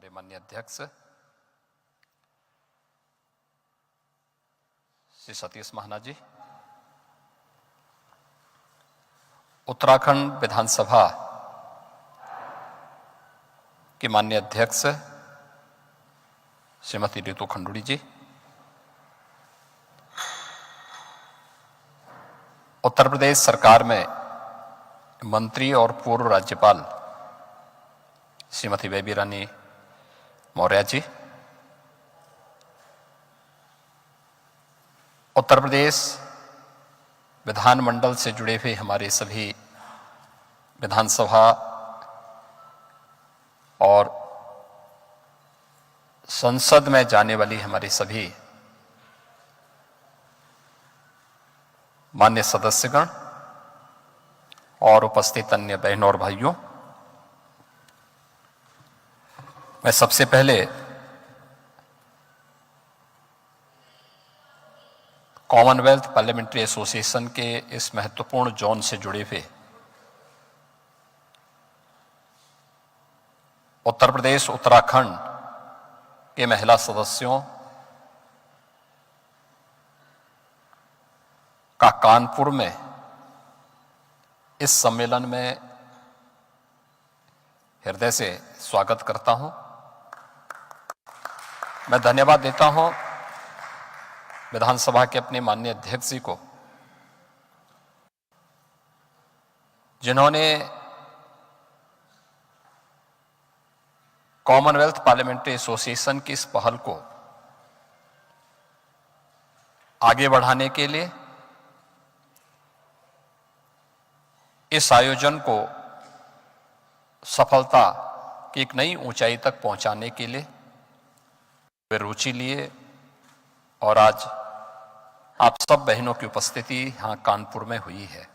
हमारे माननीय अध्यक्ष श्री सतीश महाना जी, उत्तराखंड विधानसभा के माननीय अध्यक्ष श्रीमती रितु खंडूड़ी जी, उत्तर प्रदेश सरकार में मंत्री और पूर्व राज्यपाल श्रीमती बेबी रानी मौर्य जी, उत्तर प्रदेश विधानमंडल से जुड़े हुए हमारे सभी विधानसभा और संसद में जाने वाली हमारी सभी मान्य सदस्यगण और उपस्थित अन्य बहनों और भाइयों, मैं सबसे पहले कॉमनवेल्थ पार्लियामेंट्री एसोसिएशन के इस महत्वपूर्ण जोन से जुड़े हुए उत्तर प्रदेश उत्तराखंड के महिला सदस्यों का कानपुर में इस सम्मेलन में हृदय से स्वागत करता हूं। मैं धन्यवाद देता हूं विधानसभा के अपने माननीय अध्यक्ष जी को, जिन्होंने कॉमनवेल्थ पार्लियामेंट्री एसोसिएशन की इस पहल को आगे बढ़ाने के लिए, इस आयोजन को सफलता की एक नई ऊंचाई तक पहुंचाने के लिए वे रुचि लिए और आज आप सब बहनों की उपस्थिति यहां कानपुर में हुई है।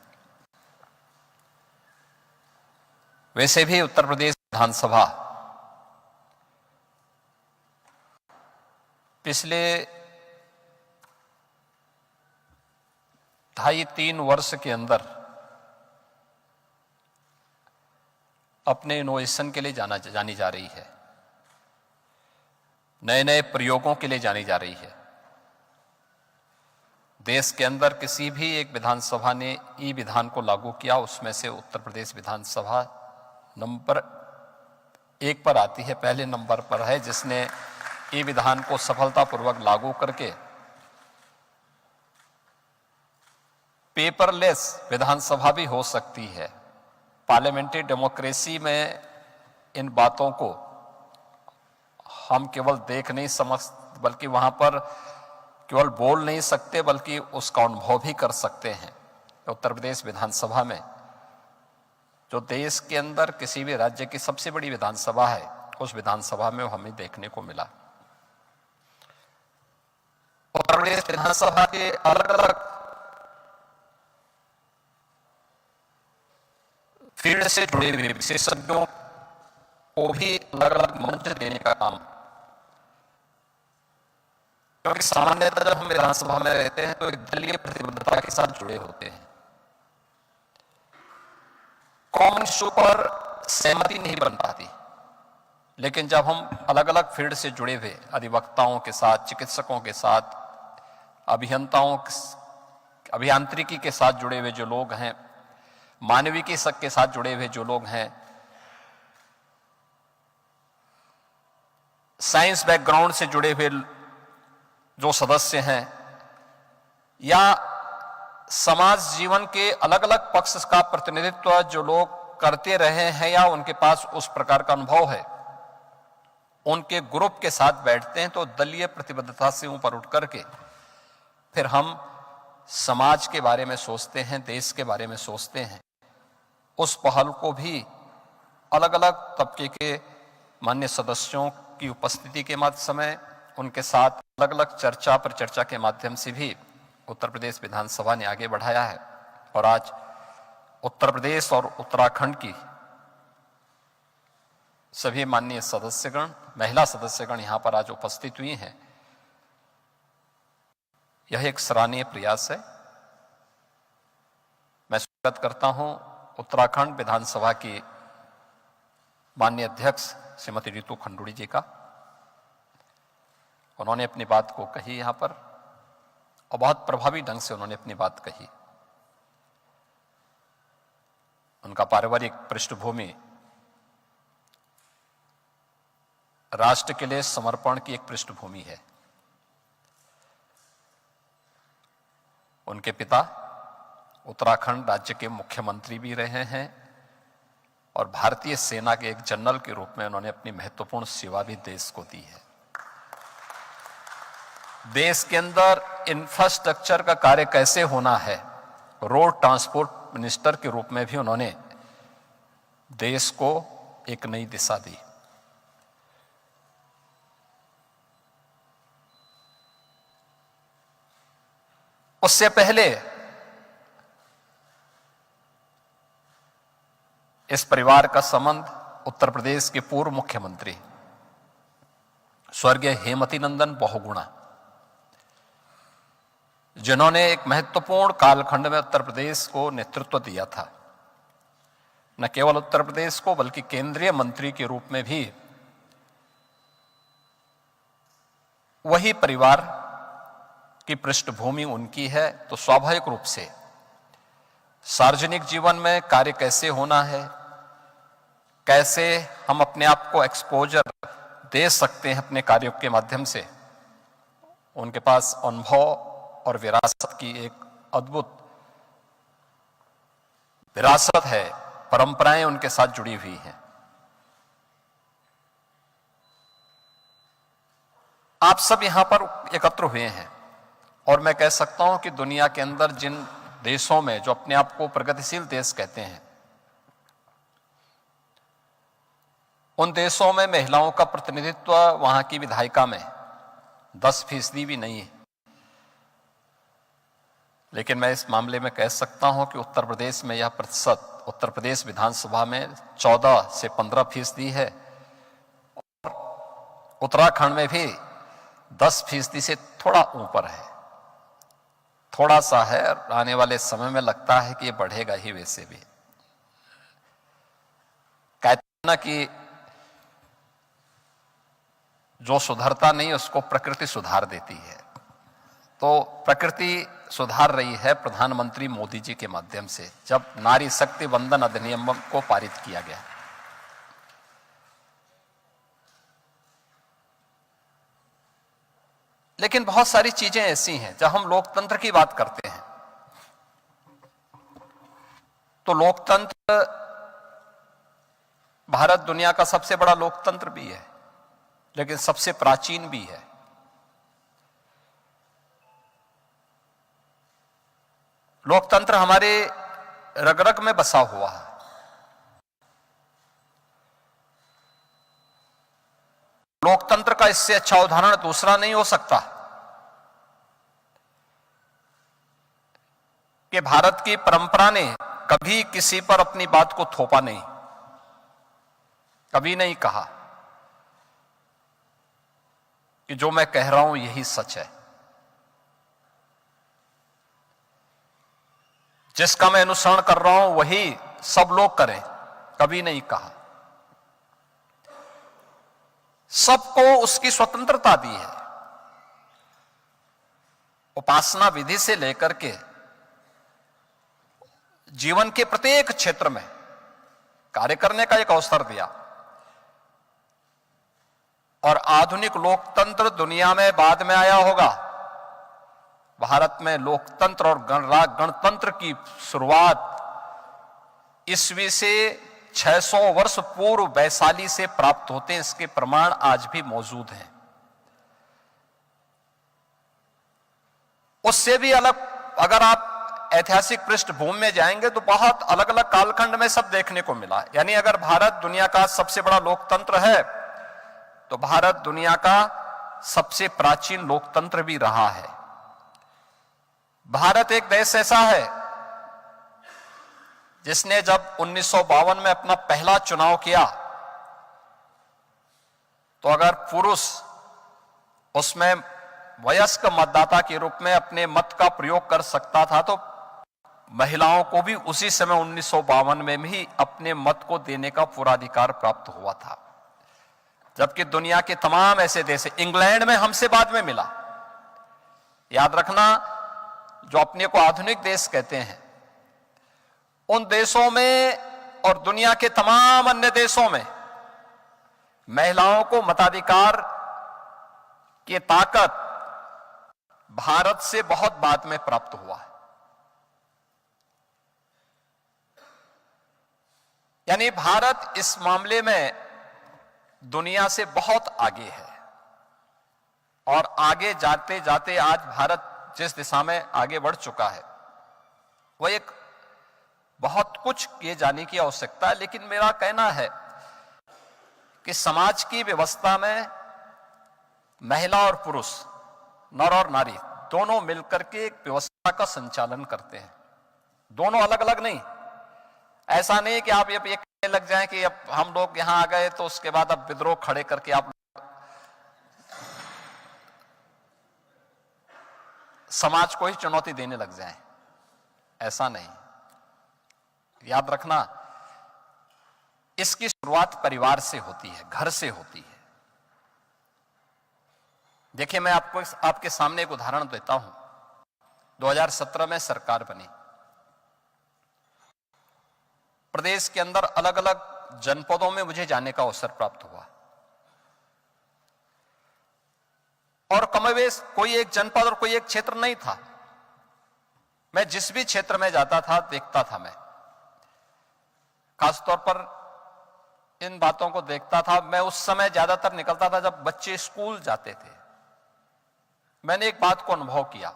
वैसे भी उत्तर प्रदेश विधानसभा पिछले 2.5-3 वर्ष के अंदर अपने इनोवेशन के लिए जानी जा रही है, नए नए प्रयोगों के लिए जानी जा रही है। देश के अंदर किसी भी एक विधानसभा ने ई विधान को लागू किया, उसमें से उत्तर प्रदेश विधानसभा नंबर 1 पर आती है, पहले नंबर पर है, जिसने ई विधान को सफलतापूर्वक लागू करके पेपरलेस विधानसभा भी हो सकती है। पार्लियामेंट्री डेमोक्रेसी में इन बातों को हम केवल देख नहीं समझ, बल्कि वहां पर केवल बोल नहीं सकते बल्कि उसका अनुभव भी कर सकते हैं। उत्तर प्रदेश विधानसभा में, जो देश के अंदर किसी भी राज्य की सबसे बड़ी विधानसभा है, उस विधानसभा में हमें देखने को मिला। उत्तर प्रदेश विधानसभा के अलग अलग फील्ड से जुड़े हुए विशेषज्ञों को भी अलग अलग मंच देने का काम, क्योंकि सामान्यतः जब हम विधानसभा में रहते हैं तो एक दलीय प्रतिबद्धता के साथ जुड़े होते हैं, कॉमन इशू पर सहमति नहीं बन पाती। लेकिन जब हम अलग अलग फील्ड से जुड़े हुए अधिवक्ताओं के साथ, चिकित्सकों के साथ, अभियंताओं, अभियांत्रिकी के साथ जुड़े हुए जो लोग हैं, मानविकी के साथ जुड़े हुए जो लोग हैं, साइंस बैकग्राउंड से जुड़े हुए जो सदस्य हैं, या समाज जीवन के अलग अलग पक्ष का प्रतिनिधित्व जो लोग करते रहे हैं या उनके पास उस प्रकार का अनुभव है, उनके ग्रुप के साथ बैठते हैं तो दलीय प्रतिबद्धता से ऊपर उठ करके फिर हम समाज के बारे में सोचते हैं, देश के बारे में सोचते हैं। उस पहल को भी अलग अलग तबके के मान्य सदस्यों की उपस्थिति के समय, उनके साथ अलग अलग चर्चा पर चर्चा के माध्यम से भी उत्तर प्रदेश विधानसभा ने आगे बढ़ाया है। और आज उत्तर प्रदेश और उत्तराखंड की सभी माननीय सदस्यगण, महिला सदस्यगण यहां पर आज उपस्थित हुई हैं। यह एक सराहनीय प्रयास है। मैं स्वागत करता हूं उत्तराखंड विधानसभा की माननीय अध्यक्ष श्रीमती रितु खंडूड़ी जी का। उन्होंने अपनी बात को कही यहां पर और बहुत प्रभावी ढंग से उन्होंने अपनी बात कही। उनका पारिवारिक पृष्ठभूमि राष्ट्र के लिए समर्पण की एक पृष्ठभूमि है। उनके पिता उत्तराखंड राज्य के मुख्यमंत्री भी रहे हैं और भारतीय सेना के एक जनरल के रूप में उन्होंने अपनी महत्वपूर्ण सेवा भी देश को दी है। देश के अंदर इंफ्रास्ट्रक्चर का कार्य कैसे होना है, रोड ट्रांसपोर्ट मिनिस्टर के रूप में भी उन्होंने देश को एक नई दिशा दी। उससे पहले इस परिवार का संबंध उत्तर प्रदेश के पूर्व मुख्यमंत्री स्वर्गीय हेमवती नंदन बहुगुणा, जिन्होंने एक महत्वपूर्ण कालखंड में उत्तर प्रदेश को नेतृत्व दिया था। न केवल उत्तर प्रदेश को बल्कि केंद्रीय मंत्री के रूप में भी वही परिवार की पृष्ठभूमि उनकी है। तो स्वाभाविक रूप से सार्वजनिक जीवन में कार्य कैसे होना है, कैसे हम अपने आप को एक्सपोजर दे सकते हैं अपने कार्यों के माध्यम से, उनके पास अनुभव और विरासत की एक अद्भुत विरासत है। परंपराएं उनके साथ जुड़ी हुई हैं। आप सब यहां पर एकत्र हुए हैं और मैं कह सकता हूं कि दुनिया के अंदर जिन देशों में जो अपने आप को प्रगतिशील देश कहते हैं, उन देशों में महिलाओं का प्रतिनिधित्व वहां की विधायिका में 10% भी नहीं है। लेकिन मैं इस मामले में कह सकता हूं कि उत्तर प्रदेश में यह प्रतिशत उत्तर प्रदेश विधानसभा में 14 से 15% है और उत्तराखंड में भी 10% से थोड़ा ऊपर है। थोड़ा सा है, आने वाले समय में लगता है कि ये बढ़ेगा ही। वैसे भी कहते हैं ना कि जो सुधरता नहीं उसको प्रकृति सुधार देती है। तो प्रकृति सुधार रही है प्रधानमंत्री मोदी जी के माध्यम से, जब नारी शक्ति वंदन अधिनियम को पारित किया गया। लेकिन बहुत सारी चीजें ऐसी हैं, जब हम लोकतंत्र की बात करते हैं तो लोकतंत्र भारत दुनिया का सबसे बड़ा लोकतंत्र भी है, लेकिन सबसे प्राचीन भी है। लोकतंत्र हमारे रग रग में बसा हुआ है। लोकतंत्र का इससे अच्छा उदाहरण दूसरा नहीं हो सकता कि भारत की परंपरा ने कभी किसी पर अपनी बात को थोपा नहीं, कभी नहीं कहा कि जो मैं कह रहा हूं यही सच है, जिसका मैं अनुसरण कर रहा हूं वही सब लोग करें, कभी नहीं कहा। सबको उसकी स्वतंत्रता दी है। उपासना विधि से लेकर के जीवन के प्रत्येक क्षेत्र में कार्य करने का एक अवसर दिया। और आधुनिक लोकतंत्र दुनिया में बाद में आया होगा। भारत में लोकतंत्र और गणतंत्र की शुरुआत ईस्वी से 600 वर्ष पूर्व वैशाली से प्राप्त होते हैं। इसके प्रमाण आज भी मौजूद हैं। उससे भी अलग अगर आप ऐतिहासिक पृष्ठभूमि में जाएंगे तो बहुत अलग अलग कालखंड में सब देखने को मिला। यानी अगर भारत दुनिया का सबसे बड़ा लोकतंत्र है तो भारत दुनिया का सबसे प्राचीन लोकतंत्र भी रहा है। भारत एक देश ऐसा है जिसने जब 1952 में अपना पहला चुनाव किया तो अगर पुरुष उसमें वयस्क मतदाता के रूप में अपने मत का प्रयोग कर सकता था तो महिलाओं को भी उसी समय 1952 में ही अपने मत को देने का पूरा अधिकार प्राप्त हुआ था, जबकि दुनिया के तमाम ऐसे देश, इंग्लैंड में हमसे बाद में मिला। याद रखना, जो अपने को आधुनिक देश कहते हैं, उन देशों में और दुनिया के तमाम अन्य देशों में महिलाओं को मताधिकार की ताकत भारत से बहुत बाद में प्राप्त हुआ है। यानी भारत इस मामले में दुनिया से बहुत आगे है, और आगे जाते जाते आज भारत जिस दिशा में आगे बढ़ चुका है, वह एक बहुत कुछ किए जाने की आवश्यकता है। लेकिन मेरा कहना है कि समाज की व्यवस्था में महिला और पुरुष, नर और नारी, दोनों मिलकर के एक व्यवस्था का संचालन करते हैं, दोनों अलग अलग नहीं। ऐसा नहीं कि आप ये कहने लग जाएं कि अब हम लोग यहां आ गए तो उसके बाद अब विद्रोह खड़े करके आप समाज को ही चुनौती देने लग जाएं। ऐसा नहीं। याद रखना, इसकी शुरुआत परिवार से होती है, घर से होती है। देखिए, मैं आपको आपके सामने एक उदाहरण देता हूं। 2017 में सरकार बनी, प्रदेश के अंदर अलग अलग जनपदों में मुझे जाने का अवसर प्राप्त हुआ, और कमोबेश कोई एक जनपद और कोई एक क्षेत्र नहीं था। मैं जिस भी क्षेत्र में जाता था देखता था, मैं खासतौर पर इन बातों को देखता था। मैं उस समय ज्यादातर निकलता था जब बच्चे स्कूल जाते थे। मैंने एक बात को अनुभव किया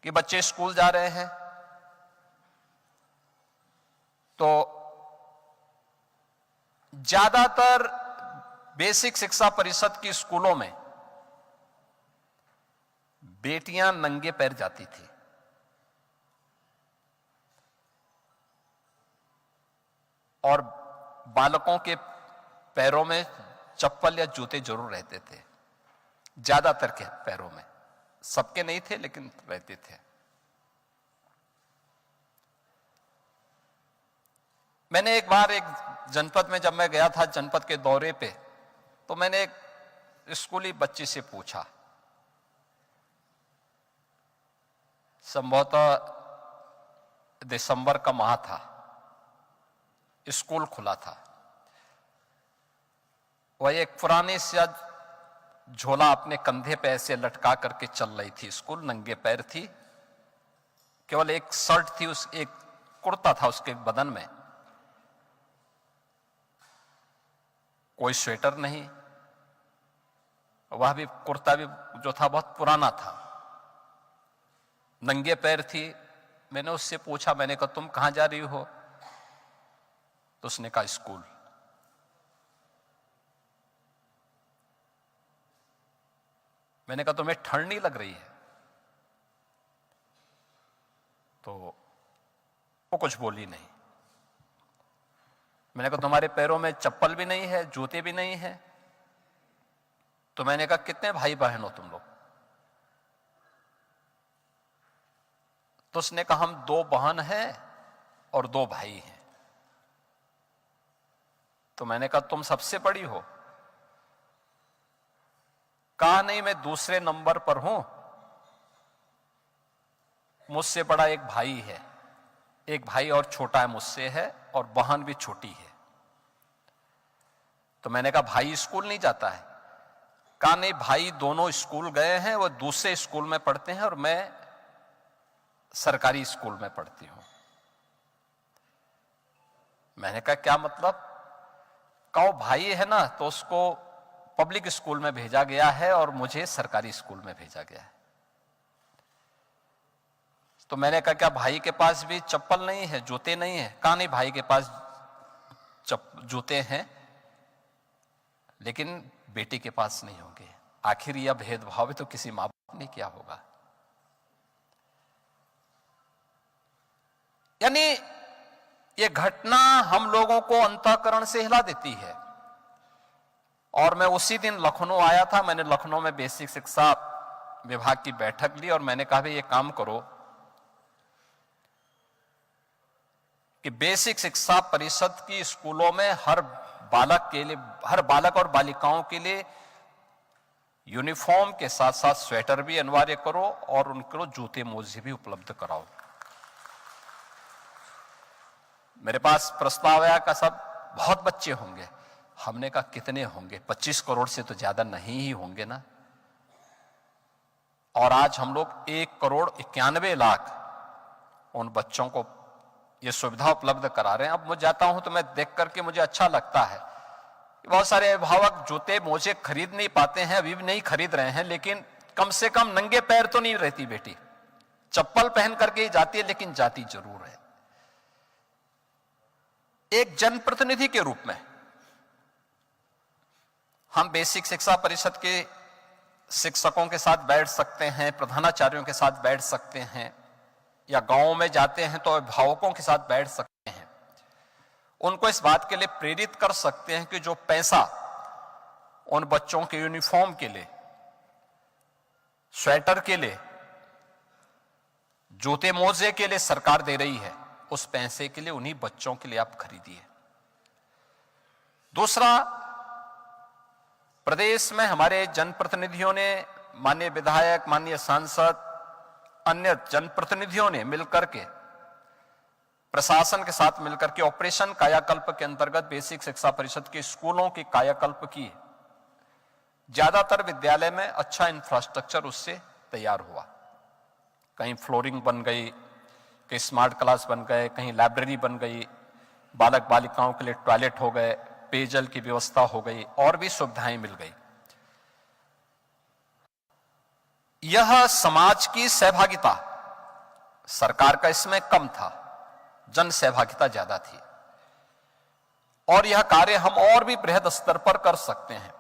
कि बच्चे स्कूल जा रहे हैं तो ज्यादातर बेसिक शिक्षा परिषद की स्कूलों में बेटियां नंगे पैर जाती थी, और बालकों के पैरों में चप्पल या जूते जरूर रहते थे, ज्यादातर के पैरों में। सबके नहीं थे, लेकिन रहते थे। मैंने एक बार एक जनपद में जब मैं गया था, जनपद के दौरे पे, तो मैंने एक स्कूली बच्ची से पूछा, संभवतः दिसंबर का माह था, स्कूल खुला था। वह एक पुरानी सा झोला अपने कंधे पे ऐसे लटका करके चल रही थी स्कूल, नंगे पैर थी, केवल एक शर्ट थी, उस एक कुर्ता था उसके बदन में, कोई स्वेटर नहीं, वह भी कुर्ता भी जो था बहुत पुराना था, नंगे पैर थी। मैंने उससे पूछा, मैंने कहा तुम कहां जा रही हो? तो उसने कहा स्कूल। मैंने कहा तुम्हें ठंड नहीं लग रही है? तो वो कुछ बोली नहीं। मैंने कहा तुम्हारे पैरों में चप्पल भी नहीं है, जूते भी नहीं है? तो मैंने कहा कितने भाई बहन हो तुम लोग? तो उसने कहा हम 2 बहन हैं और 2 भाई हैं। तो मैंने कहा तुम सबसे बड़ी हो? कहा नहीं, मैं दूसरे नंबर पर हूं, मुझसे बड़ा एक भाई है, एक भाई और छोटा है मुझसे है, और बहन भी छोटी है। तो मैंने कहा भाई स्कूल नहीं जाता है? कहा नहीं, भाई दोनों स्कूल गए हैं, वो दूसरे स्कूल में पढ़ते हैं और मैं सरकारी स्कूल में पढ़ती हूं। मैंने कहा क्या मतलब? कहो भाई है ना, तो उसको पब्लिक स्कूल में भेजा गया है और मुझे सरकारी स्कूल में भेजा गया है। तो मैंने कहा क्या भाई के पास भी चप्पल नहीं है, जूते नहीं है? कहा नहीं, भाई के पास जूते हैं, लेकिन बेटी के पास नहीं होंगे। आखिर यह भेदभाव भी तो किसी मां बाप ने किया होगा। यानी यह घटना हम लोगों को अंतःकरण से हिला देती है। और मैं उसी दिन लखनऊ आया था, मैंने लखनऊ में बेसिक शिक्षा विभाग की बैठक ली और मैंने कहा भाई ये काम करो, कि बेसिक शिक्षा परिषद की स्कूलों में हर बालक और बालिकाओं के लिए यूनिफॉर्म के साथ साथ स्वेटर भी अनिवार्य करो और उनको जूते मोजे भी उपलब्ध कराओ। मेरे पास प्रस्ताव आया का सब बहुत बच्चे होंगे। हमने कहा कितने होंगे? 25 करोड़ से तो ज्यादा नहीं ही होंगे ना। और आज हम लोग 1,91,00,000 उन बच्चों को ये सुविधा उपलब्ध करा रहे हैं। अब मैं जाता हूं तो मैं देख करके मुझे अच्छा लगता है। बहुत सारे अभिभावक जूते मोजे खरीद नहीं पाते हैं, अभी भी नहीं खरीद रहे हैं, लेकिन कम से कम नंगे पैर तो नहीं रहती बेटी। चप्पल पहन करके ही जाती है, लेकिन जाती जरूर है। एक जनप्रतिनिधि के रूप में हम बेसिक शिक्षा परिषद के शिक्षकों के साथ बैठ सकते हैं, प्रधानाचार्यों के साथ बैठ सकते हैं, या गांवों में जाते हैं तो अभिभावकों के साथ बैठ सकते हैं। उनको इस बात के लिए प्रेरित कर सकते हैं कि जो पैसा उन बच्चों के यूनिफॉर्म के लिए, स्वेटर के लिए, जूते मोजे के लिए सरकार दे रही है, उस पैसे के लिए उन्हीं बच्चों के लिए आप खरीदिए। दूसरा, प्रदेश में हमारे जनप्रतिनिधियों ने, माननीय विधायक, माननीय सांसद, अन्य जनप्रतिनिधियों ने मिलकर के, प्रशासन के साथ मिलकर के ऑपरेशन कायाकल्प के अंतर्गत बेसिक शिक्षा परिषद के स्कूलों की कायाकल्प की। ज्यादातर विद्यालय में अच्छा इंफ्रास्ट्रक्चर उससे तैयार हुआ। कहीं फ्लोरिंग बन गई, कहीं स्मार्ट क्लास बन गए, कहीं लाइब्रेरी बन गई, बालक बालिकाओं के लिए टॉयलेट हो गए, पेयजल की व्यवस्था हो गई, और भी सुविधाएं मिल गई। यह समाज की सहभागिता, सरकार का इसमें कम था, जन सहभागिता ज्यादा थी, और यह कार्य हम और भी बृहद स्तर पर कर सकते हैं।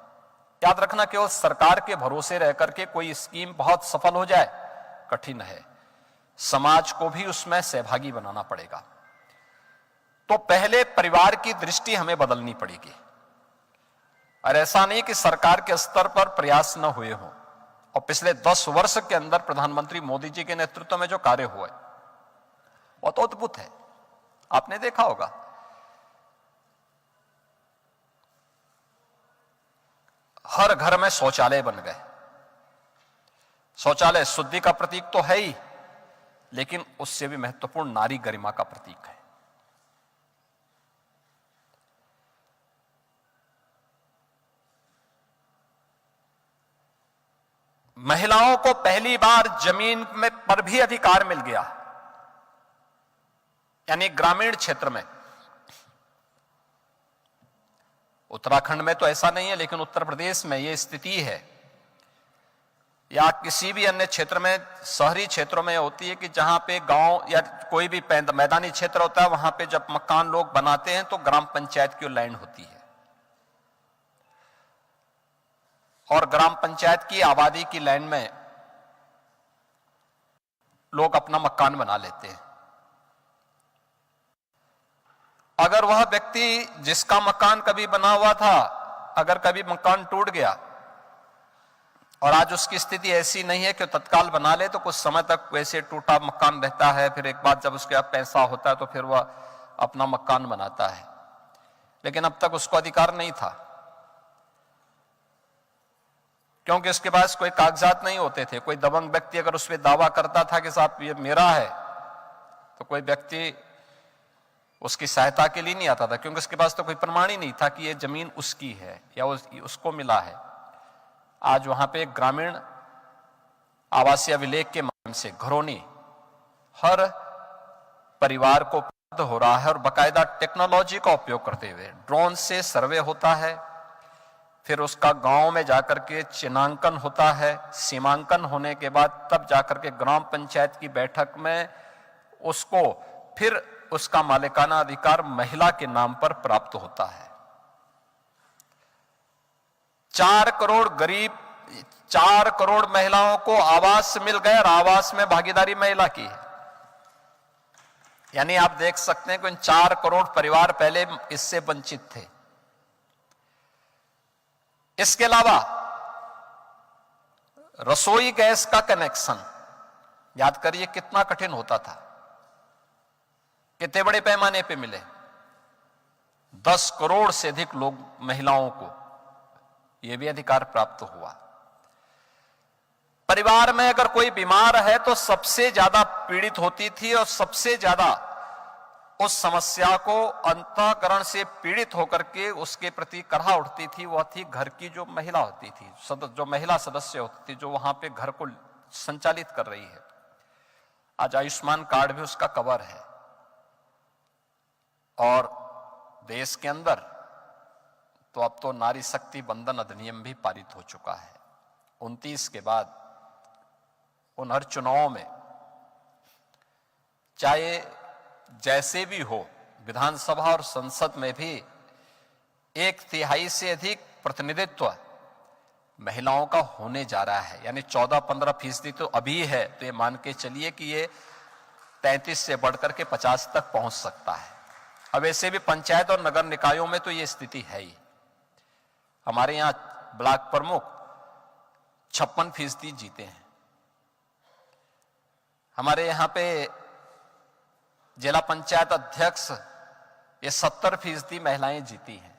याद रखना, केवल सरकार के भरोसे रहकर के कोई स्कीम बहुत सफल हो जाए कठिन है। समाज को भी उसमें सहभागी बनाना पड़ेगा। तो पहले परिवार की दृष्टि हमें बदलनी पड़ेगी, और ऐसा नहीं कि सरकार के स्तर पर प्रयास न हुए हों। और पिछले 10 वर्ष के अंदर प्रधानमंत्री मोदी जी के नेतृत्व में जो कार्य हुआ है वो तो अद्भुत है, आपने देखा होगा। हर घर में शौचालय बन गए। शौचालय शुद्धि का प्रतीक तो है ही, लेकिन उससे भी महत्वपूर्ण नारी गरिमा का प्रतीक है। महिलाओं को पहली बार जमीन में पर भी अधिकार मिल गया, यानी ग्रामीण क्षेत्र में। उत्तराखंड में तो ऐसा नहीं है, लेकिन उत्तर प्रदेश में यह स्थिति है, या किसी भी अन्य क्षेत्र में, शहरी क्षेत्रों में होती है कि जहां पे गांव या कोई भी मैदानी क्षेत्र होता है, वहां पे जब मकान लोग बनाते हैं तो ग्राम पंचायत की लाइन होती है, और ग्राम पंचायत की आबादी की लाइन में लोग अपना मकान बना लेते हैं। अगर वह व्यक्ति जिसका मकान कभी बना हुआ था, अगर कभी मकान टूट गया और आज उसकी स्थिति ऐसी नहीं है कि तत्काल बना ले, तो कुछ समय तक वैसे टूटा मकान रहता है। फिर एक बार जब उसके पास पैसा होता है तो फिर वह अपना मकान बनाता है, लेकिन अब तक उसको अधिकार नहीं था, क्योंकि उसके पास कोई कागजात नहीं होते थे। कोई दबंग व्यक्ति अगर उस पर दावा करता था कि साहब ये मेरा है, तो कोई व्यक्ति उसकी सहायता के लिए नहीं आता था, क्योंकि उसके पास तो कोई प्रमाण ही नहीं था कि ये जमीन उसकी है या उसको मिला है। आज वहां पे ग्रामीण आवासीय अभिलेख के माध्यम से घरोनी हर परिवार को प्राप्त हो रहा है, और बाकायदा टेक्नोलॉजी का उपयोग करते हुए ड्रोन से सर्वे होता है, फिर उसका गांव में जाकर के चिन्हांकन होता है, सीमांकन होने के बाद तब जाकर के ग्राम पंचायत की बैठक में उसको फिर उसका मालिकाना अधिकार महिला के नाम पर प्राप्त होता है। 4 करोड़ महिलाओं को आवास मिल गए, और आवास में भागीदारी महिला की है। यानी आप देख सकते हैं कि 4 करोड़ परिवार पहले इससे वंचित थे। इसके अलावा रसोई गैस का कनेक्शन, याद करिए कितना कठिन होता था, कितने बड़े पैमाने पे मिले? 10 करोड़ से अधिक लोग, महिलाओं को यह भी अधिकार प्राप्त हुआ। परिवार में अगर कोई बीमार है तो सबसे ज्यादा पीड़ित होती थी और सबसे ज्यादा उस समस्या को अंतःकरण से पीड़ित होकर के उसके प्रति करहा उठती थी, वह थी घर की जो महिला होती थी, जो महिला सदस्य होती थी, जो वहां पे घर को संचालित कर रही है। आज आयुष्मान कार्ड भी उसका कवर है और देश के अंदर तो अब तो नारी शक्ति बंधन अधिनियम भी पारित हो चुका है। 29 के बाद उन हर चुनावों में, चाहे जैसे भी हो, विधानसभा और संसद में भी 1/3 से अधिक प्रतिनिधित्व महिलाओं का होने जा रहा है। यानी 14-15% तो अभी है, तो ये मान के चलिए कि ये 33 से बढ़कर के 50 तक पहुंच सकता है। अब ऐसे भी पंचायत और नगर निकायों में तो ये स्थिति है ही। हमारे यहां ब्लॉक प्रमुख 56% जीते हैं। हमारे यहां पे जिला पंचायत अध्यक्ष ये 70% महिलाएं जीती हैं।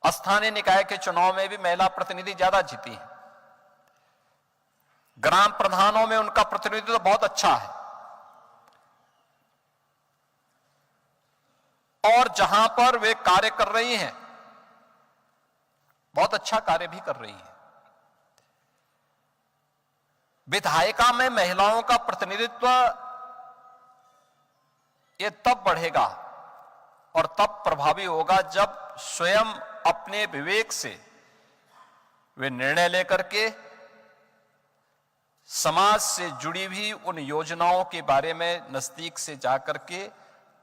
स्थानीय निकाय के चुनाव में भी महिला प्रतिनिधि ज्यादा जीती हैं। ग्राम प्रधानों में उनका प्रतिनिधित्व तो बहुत अच्छा है और जहां पर वे कार्य कर रही हैं, बहुत अच्छा कार्य भी कर रही हैं। विधायिका में महिलाओं का प्रतिनिधित्व ये तब बढ़ेगा और तब प्रभावी होगा जब स्वयं अपने विवेक से वे निर्णय लेकर के समाज से जुड़ी हुई उन योजनाओं के बारे में नजदीक से जाकर के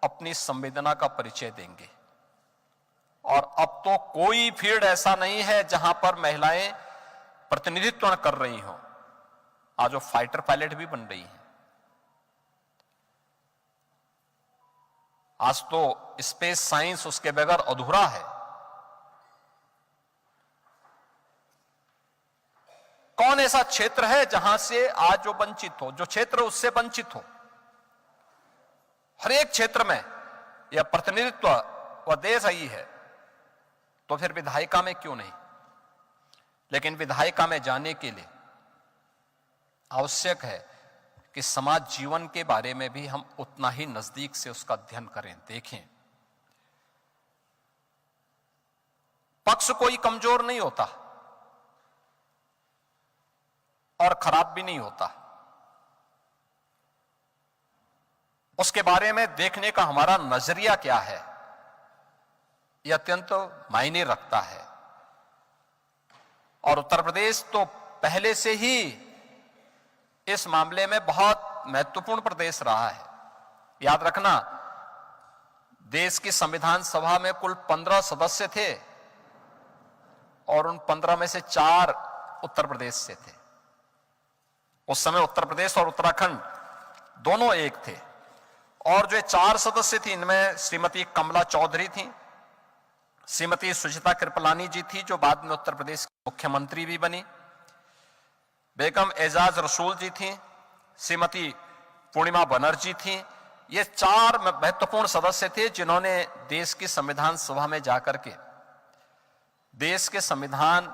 अपनी संवेदना का परिचय देंगे। और अब तो कोई फील्ड ऐसा नहीं है जहां पर महिलाएं प्रतिनिधित्व न कर रही हों। आज वो फाइटर पायलट भी बन रही हैं। आज तो स्पेस साइंस उसके बगैर अधूरा है। कौन ऐसा क्षेत्र है जहां से आज जो वंचित हो, जो क्षेत्र उससे वंचित हो? हर एक क्षेत्र में यह प्रतिनिधित्व वह दे रही है, तो फिर विधायिका में क्यों नहीं? लेकिन विधायिका में जाने के लिए आवश्यक है कि समाज जीवन के बारे में भी हम उतना ही नजदीक से उसका अध्ययन करें, देखें। पक्ष कोई कमजोर नहीं होता और खराब भी नहीं होता। उसके बारे में देखने का हमारा नजरिया क्या है, यह अत्यंत मायने रखता है। और उत्तर प्रदेश तो पहले से ही इस मामले में बहुत महत्वपूर्ण प्रदेश रहा है। याद रखना, देश की संविधान सभा में कुल 15 सदस्य थे और उन 15 में से 4 उत्तर प्रदेश से थे। उस समय उत्तर प्रदेश और उत्तराखंड दोनों एक थे। और जो 4 सदस्य थी, इनमें श्रीमती कमला चौधरी थी, श्रीमती सुचिता कृपलानी जी थी जो बाद में उत्तर प्रदेश की मुख्यमंत्री भी बनी, बेगम एजाज रसूल जी थी, श्रीमती पूर्णिमा बनर्जी थी। ये 4 महत्वपूर्ण सदस्य थे जिन्होंने देश की संविधान सभा में जाकर के देश के संविधान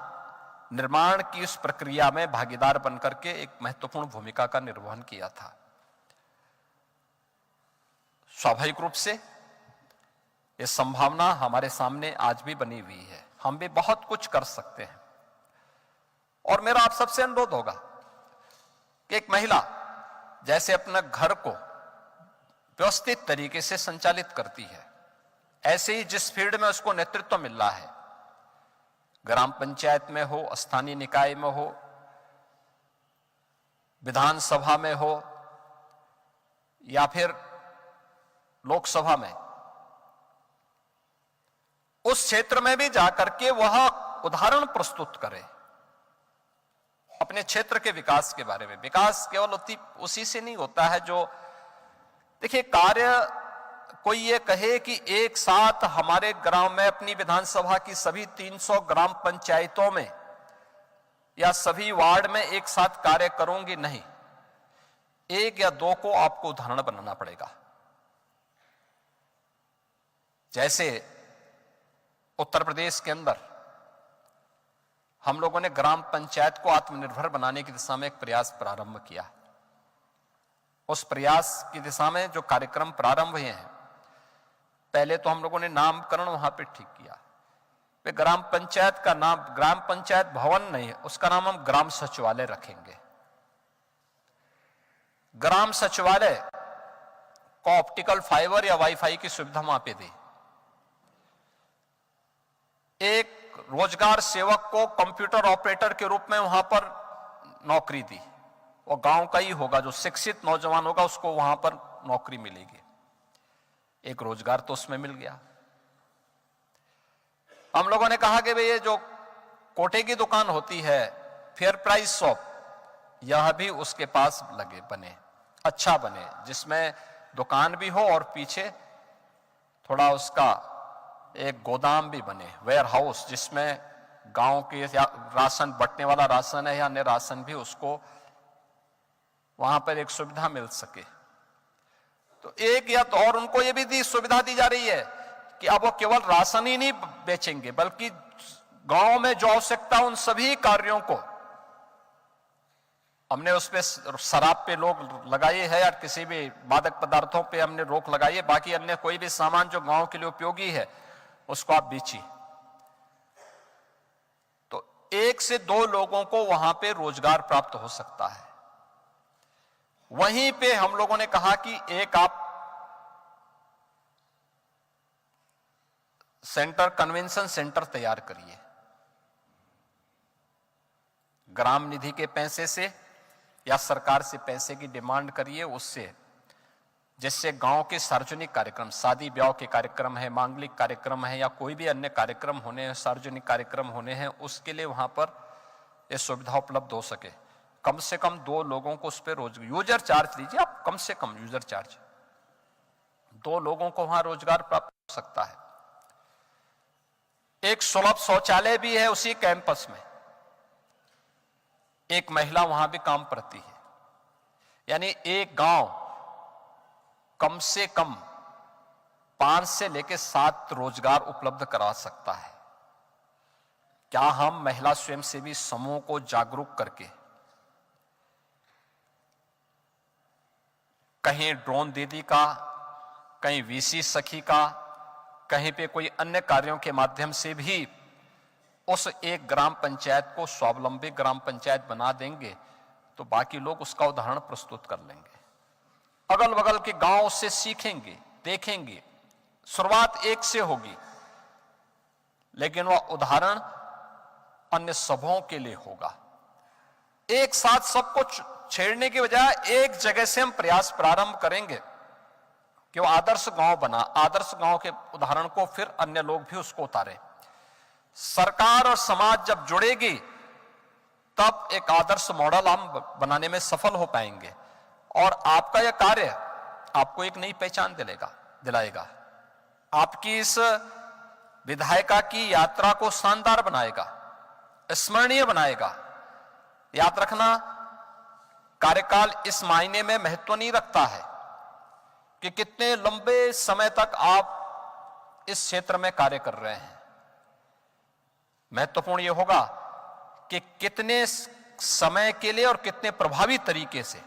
निर्माण की उस प्रक्रिया में भागीदार बनकर के एक महत्वपूर्ण भूमिका का निर्वहन किया था। स्वाभाविक रूप से ये संभावना हमारे सामने आज भी बनी हुई है। हम भी बहुत कुछ कर सकते हैं। और मेरा आप सबसे अनुरोध होगा कि एक महिला जैसे अपने घर को व्यवस्थित तरीके से संचालित करती है, ऐसे ही जिस फील्ड में उसको नेतृत्व मिल रहा है, ग्राम पंचायत में हो, स्थानीय निकाय में हो, विधानसभा में हो या फिर लोकसभा में, उस क्षेत्र में भी जाकर के वह उदाहरण प्रस्तुत करे अपने क्षेत्र के विकास के बारे में। विकास केवल उसी से नहीं होता है जो, देखिए, कार्य कोई ये कहे कि एक साथ हमारे ग्राम में अपनी विधानसभा की सभी 300 ग्राम पंचायतों में या सभी वार्ड में एक साथ कार्य करूंगी, नहीं। एक या दो को आपको उदाहरण बनाना पड़ेगा। जैसे उत्तर प्रदेश के अंदर हम लोगों ने ग्राम पंचायत को आत्मनिर्भर बनाने की दिशा में एक प्रयास प्रारंभ किया। उस प्रयास की दिशा में जो कार्यक्रम प्रारंभ हुए हैं, पहले तो हम लोगों ने नामकरण वहां पे ठीक किया। वे ग्राम पंचायत का नाम ग्राम पंचायत भवन नहीं, उसका नाम हम ग्राम सचिवालय रखेंगे। ग्राम सचिवालय को ऑप्टिकल फाइबर या वाईफाई की सुविधा वहां पे दी। एक रोजगार सेवक को कंप्यूटर ऑपरेटर के रूप में वहां पर नौकरी दी। वो गांव का ही होगा, जो शिक्षित नौजवान होगा उसको वहां पर नौकरी मिलेगी। एक रोजगार तो उसमें मिल गया। हम लोगों ने कहा कि भाई ये जो कोटे की दुकान होती है, फेयर प्राइस शॉप, यह भी उसके पास लगे बने, अच्छा बने, जिसमें दुकान भी हो और पीछे थोड़ा उसका एक गोदाम भी बने, वेयर हाउस, जिसमें गांव के राशन बंटने वाला राशन है या अन्य राशन भी उसको वहां पर एक सुविधा मिल सके। तो एक या तो और उनको ये भी सुविधा दी जा रही है कि अब वो केवल राशन ही नहीं बेचेंगे, बल्कि गांव में जो आवश्यकता उन सभी कार्यों को हमने उस पे शराब पे रोक लगाई है या किसी भी मादक पदार्थों पे हमने रोक लगाई है। बाकी अन्य कोई भी सामान जो गांव के लिए उपयोगी है उसको आप बेचिए। तो एक से दो लोगों को वहां पे रोजगार प्राप्त हो सकता है। वहीं पे हम लोगों ने कहा कि एक आप सेंटर, कन्वेंशन सेंटर तैयार करिए, ग्राम निधि के पैसे से या सरकार से पैसे की डिमांड करिए उससे, जिससे गांव के सार्वजनिक कार्यक्रम, शादी ब्याह के कार्यक्रम है, मांगलिक कार्यक्रम है या कोई भी अन्य कार्यक्रम होने हैं, सार्वजनिक कार्यक्रम होने हैं, उसके लिए वहां पर यह सुविधा उपलब्ध हो सके। कम से कम दो लोगों को उस पर रोजगार, यूजर चार्ज लीजिए आप, कम से कम यूजर चार्ज, दो लोगों को वहां रोजगार प्राप्त हो सकता है। एक सुलभ शौचालय भी है उसी कैंपस में, एक महिला वहां भी काम करती है। यानी एक गांव कम से कम 5 से लेकर 7 रोजगार उपलब्ध करा सकता है। क्या हम महिला स्वयंसेवी समूह को जागरूक करके कहीं ड्रोन दीदी का, कहीं वीसी सखी का, कहीं पे कोई अन्य कार्यों के माध्यम से भी उस एक ग्राम पंचायत को स्वावलंबी ग्राम पंचायत बना देंगे तो बाकी लोग उसका उदाहरण प्रस्तुत कर लेंगे। अगल बगल के गांव उससे सीखेंगे, देखेंगे। शुरुआत एक से होगी, लेकिन वह उदाहरण अन्य सबों के लिए होगा। एक साथ सब कुछ छेड़ने की बजाय एक जगह से हम प्रयास प्रारंभ करेंगे कि वो आदर्श गांव बना, आदर्श गांव के उदाहरण को फिर अन्य लोग भी उसको उतारें। सरकार और समाज जब जुड़ेगी तब एक आदर्श मॉडल हम बनाने में सफल हो पाएंगे और आपका यह कार्य आपको एक नई पहचान दिलाएगा, आपकी इस विधायिका की यात्रा को शानदार बनाएगा, स्मरणीय बनाएगा। याद रखना, कार्यकाल इस मायने में महत्व नहीं रखता है कि कितने लंबे समय तक आप इस क्षेत्र में कार्य कर रहे हैं। महत्वपूर्ण यह होगा कि कितने समय के लिए और कितने प्रभावी तरीके से,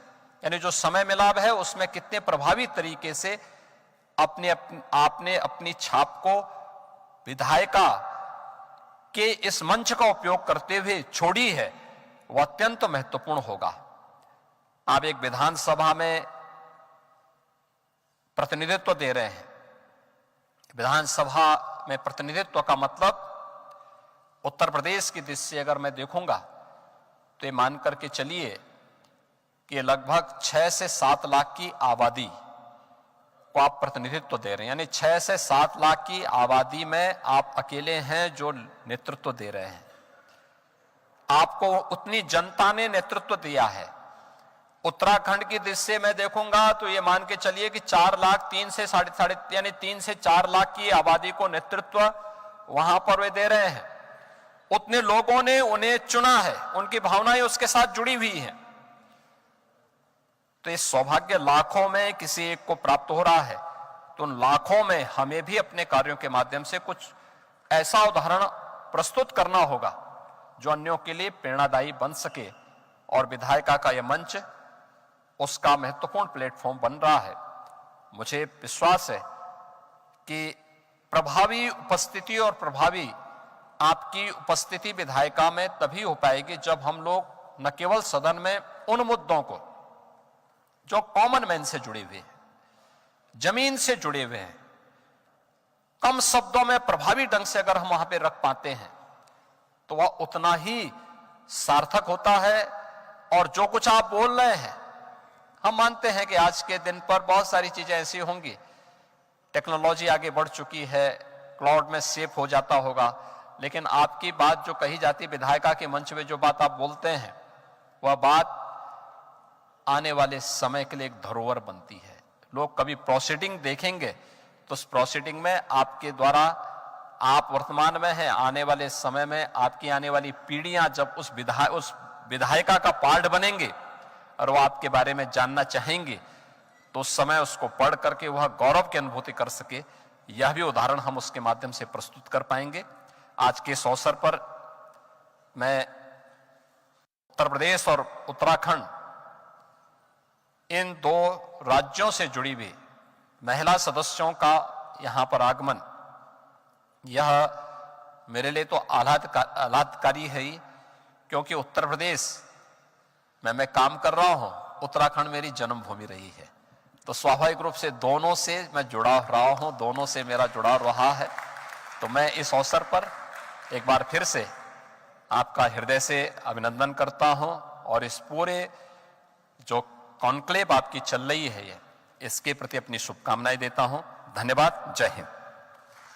यानी जो समय मिलाव है उसमें कितने प्रभावी तरीके से आपने अपनी छाप को विधायिका के इस मंच का उपयोग करते हुए छोड़ी है, वह अत्यंत महत्वपूर्ण होगा। आप एक विधानसभा में प्रतिनिधित्व दे रहे हैं। विधानसभा में प्रतिनिधित्व का मतलब उत्तर प्रदेश की दृष्टि से अगर मैं देखूंगा तो ये मान करके चलिए कि लगभग 6 से 7 लाख की आबादी को आप प्रतिनिधित्व दे रहे हैं। यानी 6 से 7 लाख की आबादी में आप अकेले हैं जो नेतृत्व दे रहे हैं। आपको उतनी जनता ने नेतृत्व दिया है। उत्तराखंड की दृष्टि से मैं देखूंगा तो ये मान के चलिए कि 4 लाख 3 से 4 लाख की आबादी को नेतृत्व वहां पर वे दे रहे हैं। उतने लोगों ने उन्हें चुना है, उनकी भावनाएं उसके साथ जुड़ी हुई हैं। तो ये सौभाग्य लाखों में किसी एक को प्राप्त हो रहा है, तो उन लाखों में हमें भी अपने कार्यों के माध्यम से कुछ ऐसा उदाहरण प्रस्तुत करना होगा जो अन्यों के लिए प्रेरणादायी बन सके। और विधायिका का यह मंच उसका महत्वपूर्ण प्लेटफॉर्म बन रहा है। मुझे विश्वास है कि प्रभावी उपस्थिति और प्रभावी आपकी उपस्थिति विधायिका में तभी हो पाएगी जब हम लोग न केवल सदन में उन मुद्दों को जो कॉमन मैन से जुड़े हुए हैं, जमीन से जुड़े हुए हैं, कम शब्दों में प्रभावी ढंग से अगर हम वहां पे रख पाते हैं तो वह उतना ही सार्थक होता है। और जो कुछ आप बोल रहे हैं, हम मानते हैं कि आज के दिन पर बहुत सारी चीजें ऐसी होंगी, टेक्नोलॉजी आगे बढ़ चुकी है, क्लाउड में सेव हो जाता होगा, लेकिन आपकी बात जो कही जाती है विधायिका के मंच में, जो बात आप बोलते हैं, वह बात आने वाले समय के लिए एक धरोहर बनती है। लोग कभी प्रोसीडिंग देखेंगे तो उस प्रोसीडिंग में आपके द्वारा, आप वर्तमान में हैं, आने वाले समय में आपकी आने वाली पीढ़ियां जब उस विधायिका का पार्ट बनेंगे और वो आपके बारे में जानना चाहेंगे तो उस समय उसको पढ़ करके वह गौरव की अनुभूति कर सके, यह भी उदाहरण हम उसके माध्यम से प्रस्तुत कर पाएंगे। आज के इस अवसर पर मैं उत्तर प्रदेश और उत्तराखंड, इन दो राज्यों से जुड़ी हुई महिला सदस्यों का यहां पर आगमन, यह मेरे लिए तो आह्लादकारी है ही, क्योंकि उत्तर प्रदेश में मैं काम कर रहा हूं, उत्तराखंड मेरी जन्मभूमि रही है, तो स्वाभाविक रूप से दोनों से मैं जुड़ा रहा हूं, दोनों से मेरा जुड़ाव रहा है। तो मैं इस अवसर पर एक बार फिर से आपका हृदय से अभिनंदन करता हूं और इस पूरे जो कॉन्क्लेव आपकी चल रही है, इसके प्रति अपनी शुभकामनाएं देता हूं। धन्यवाद। जय हिंद।